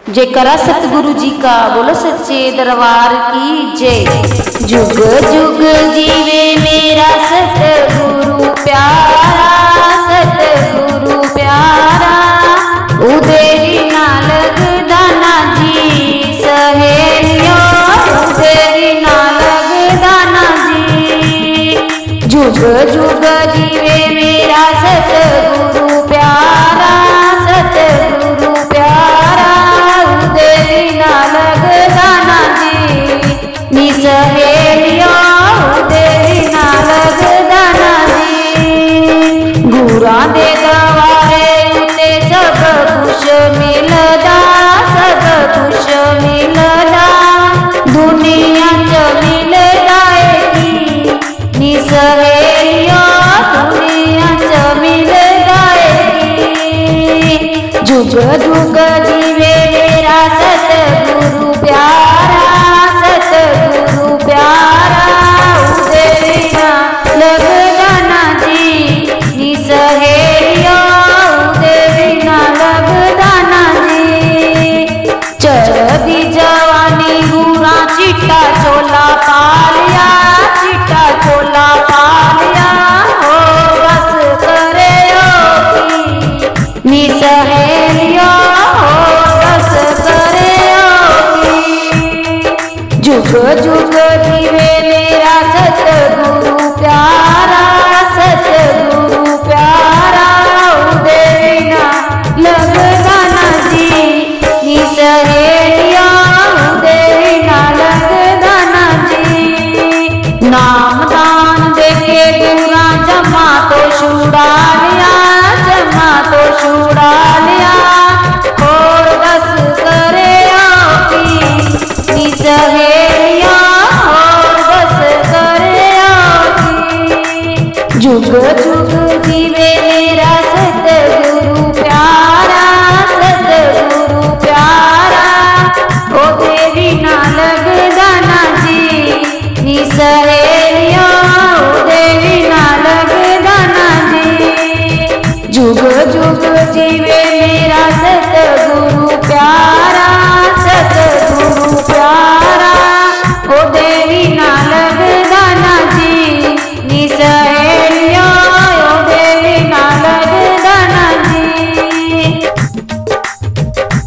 जयकारा सतगुरु जी का, बोलो सच्चे दरबार की जय। जुग जुग जीवे मेरा सतगुरु प्यारा, सतगुरु प्यारा। उदेरी ना लगदा ना जी सहेलियों, उदेरी ना लगदा ना जी। जुग जुग जीवे मेरा सतगुरु प्यारा, सतगुरु प्यारा। उदेरी ना लगदा ना जी नी सहेलियों, उदेरी ना लगदा ना जी। गुरा दे गवारे उते सब कुछ मिलदा, सब कुछ मिलदा। दुनिया च मिलदा एकी नी सहेलियों, दुनिया च मिलदा एकी। जुग जुग जीवे मेरा सतगुरु प्यारा, सतगुरु प्यारा। उदेरी ना लगदा ना जी नी सहेलियों, उदेरी ना लगदा ना जी। चढ़दी